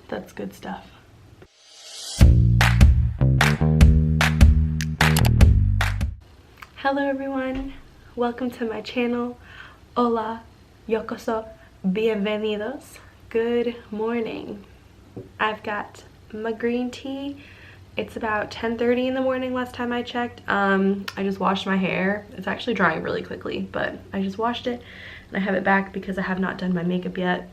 That's good stuff. Hello everyone, welcome to my channel. Hola, yokoso, bienvenidos. Good morning. I've got my green tea. It's about 10:30 in the morning last time I checked. I just washed my hair. It's actually drying really quickly, but I just washed it and I have it back because I have not done my makeup yet.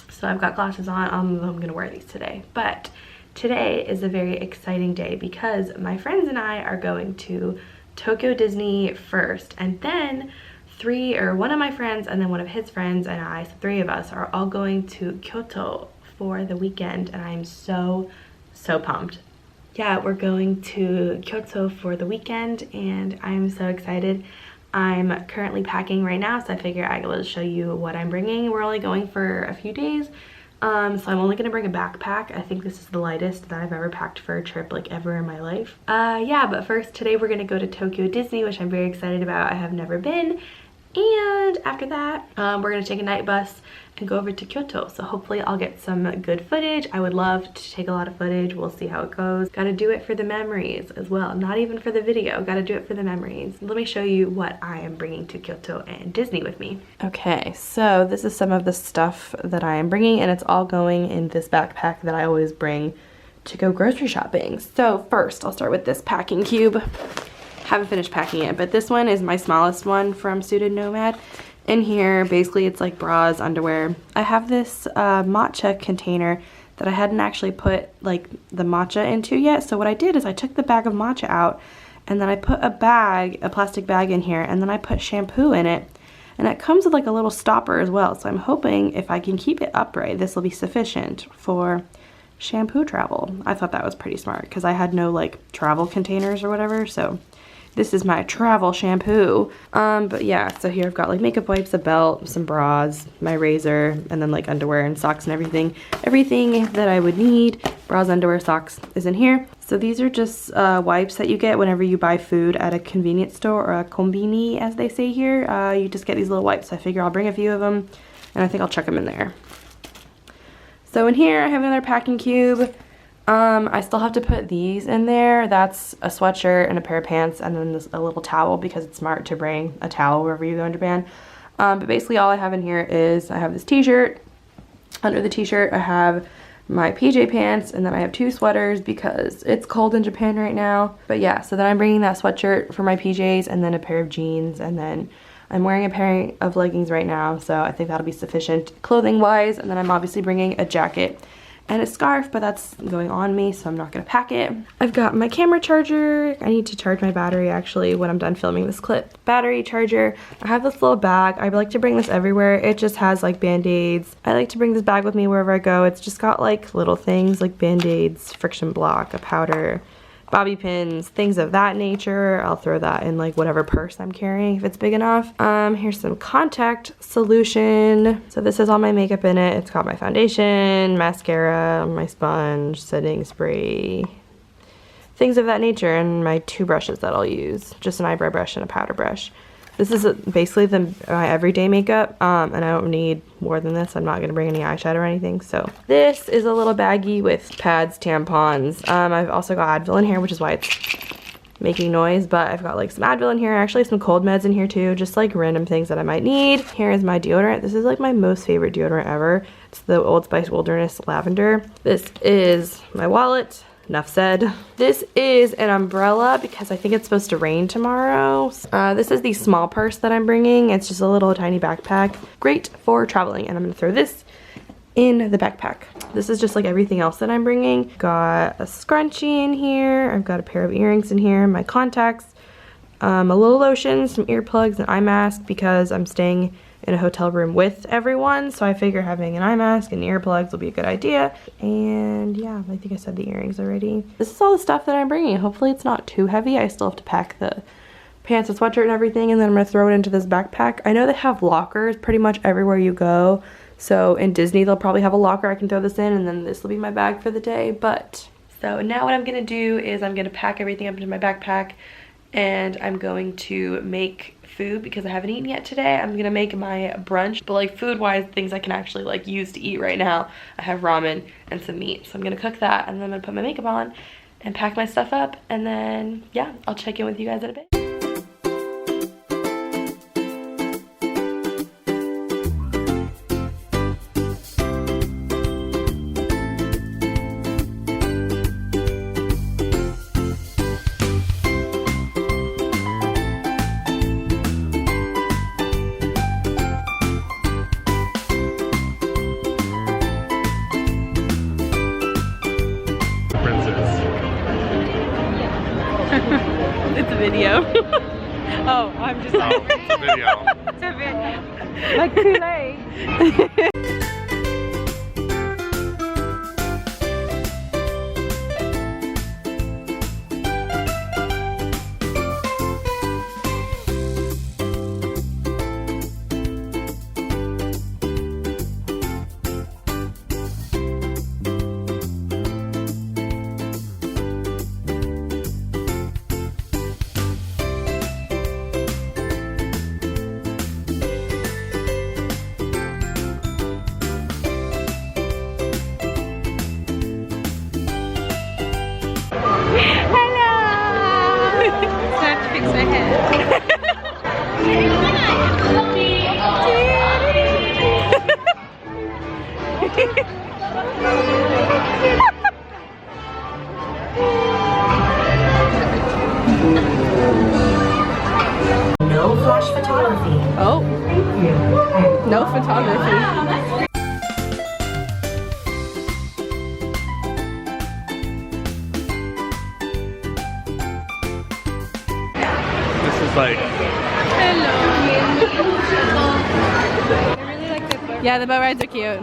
So I've got glasses on. I'm gonna wear these today. But today is a very exciting day because my friends and I are going to Tokyo Disney first, and then one of my friends and then one of his friends and I, so 3 of us, are all going to Kyoto for the weekend, and I'm so pumped. Yeah, we're going to Kyoto for the weekend and I'm so excited. I'm currently packing right now, so I figure I will show you what I'm bringing. We're only going for a few days, so I'm only gonna bring a backpack. I think this is the lightest that I've ever packed for a trip, like ever in my life. Yeah, but first today we're gonna go to Tokyo Disney, which I'm very excited about. I have never been. And after that, we're gonna take a night bus and go over to Kyoto. So hopefully I'll get some good footage. I would love to take a lot of footage. We'll see how it goes. Gotta do it for the memories as well. Not even for the video, gotta do it for the memories. Let me show you what I am bringing to Kyoto and Disney with me. Okay, so this is some of the stuff that I am bringing, and it's all going in this backpack that I always bring to go grocery shopping. So first, I'll start with this packing cube. Haven't finished packing it, but this one is my smallest one from Student Nomad. In here, basically it's like bras, underwear. I have this matcha container that I hadn't actually put like the matcha into yet. So what I did is I took the bag of matcha out and then I put a plastic bag in here, and then I put shampoo in it. And it comes with like a little stopper as well. So I'm hoping if I can keep it upright, this will be sufficient for shampoo travel. I thought that was pretty smart because I had no like travel containers or whatever, so this is my travel shampoo. But yeah, so here I've got like makeup wipes, a belt, some bras, my razor, and then like underwear and socks and everything. Everything that I would need, bras, underwear, socks, is in here. So these are just wipes that you get whenever you buy food at a convenience store, or a kombini as they say here. You just get these little wipes. I figure I'll bring a few of them and I think I'll chuck them in there. So in here I have another packing cube. I still have to put these in there. That's a sweatshirt and a pair of pants, and then a little towel, because it's smart to bring a towel wherever you go in Japan. But basically all I have in here is I have this t-shirt. Under the t-shirt I have my PJ pants, and then I have 2 sweaters because it's cold in Japan right now. But yeah, so then I'm bringing that sweatshirt for my PJs, and then a pair of jeans, and then I'm wearing a pair of leggings right now, so I think that'll be sufficient clothing wise. And then I'm obviously bringing a jacket and a scarf, but that's going on me, so I'm not gonna pack it. I've got my camera charger. I need to charge my battery actually when I'm done filming this clip. Battery charger. I have this little bag. I like to bring this everywhere. It just has like band-aids. I like to bring this bag with me wherever I go. It's just got like little things like band-aids, friction block, a powder, bobby pins, things of that nature. I'll throw that in like whatever purse I'm carrying if it's big enough. Here's some contact solution. So this has all my makeup in it. It's got my foundation, mascara, my sponge, setting spray, things of that nature, and my 2 brushes that I'll use. Just an eyebrow brush and a powder brush. This is basically my everyday makeup, and I don't need more than this. I'm not going to bring any eyeshadow or anything. So this is a little baggie with pads, tampons. I've also got Advil in here, which is why it's making noise, but I've got like some Advil in here, actually some cold meds in here too, just like random things that I might need. Here is my deodorant. This is like my most favorite deodorant ever. It's the Old Spice Wilderness Lavender. This is my wallet. Enough said. This is an umbrella because I think it's supposed to rain tomorrow. This is the small purse that I'm bringing. It's just a little tiny backpack. Great for traveling, and I'm gonna throw this in the backpack. This is just like everything else that I'm bringing. Got a scrunchie in here. I've got a pair of earrings in here, my contacts, a little lotion, some earplugs, an eye mask because I'm staying in a hotel room with everyone, so I figure having an eye mask and earplugs will be a good idea. And yeah, I think I said the earrings already. This is all the stuff that I'm bringing. Hopefully it's not too heavy. I still have to pack the pants and sweatshirt and everything, and then I'm gonna throw it into this backpack. I know they have lockers pretty much everywhere you go, so in Disney they'll probably have a locker I can throw this in, and then this will be my bag for the day. But so now what I'm gonna do is I'm gonna pack everything up into my backpack, and I'm going to make food because I haven't eaten yet today. I'm gonna make my brunch, but like food-wise, things I can actually like use to eat right now. I have ramen and some meat, so I'm gonna cook that, and then I'm gonna put my makeup on and pack my stuff up, and then yeah, I'll check in with you guys in a bit. It's a video. Oh, I'm just Oh, it's a video. It's a video. Like too late. No flash photography. Oh, no photography. This is like, Yeah, the boat rides are cute.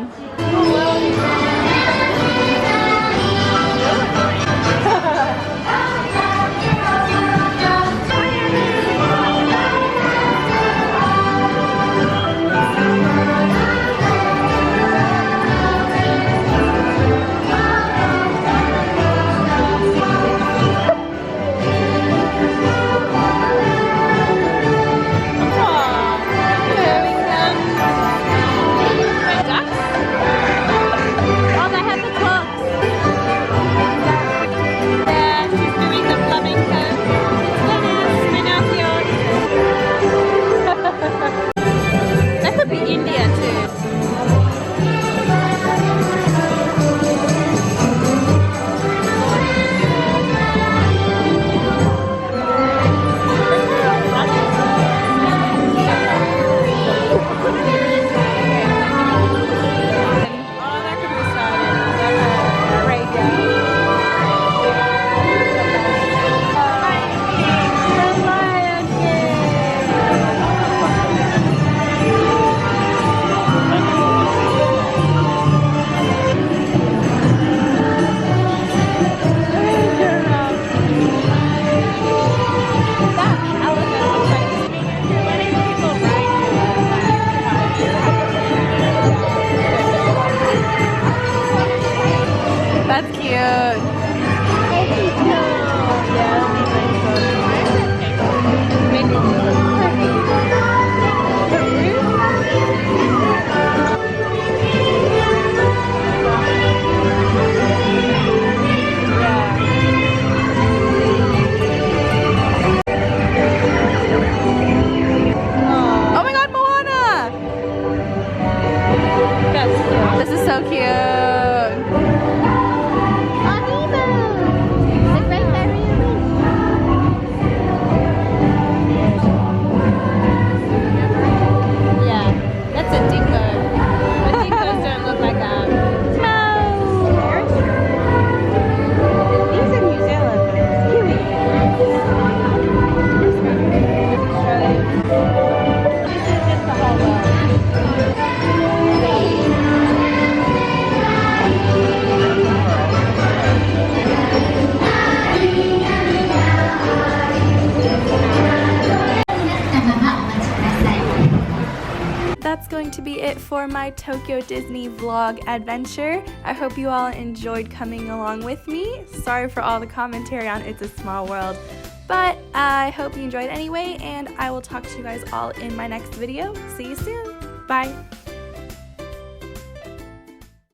That's going to be it for my Tokyo Disney vlog adventure. I hope you all enjoyed coming along with me. Sorry for all the commentary on It's a Small World, But I hope you enjoyed anyway, and I will talk to you guys all in my next video. See you soon. Bye.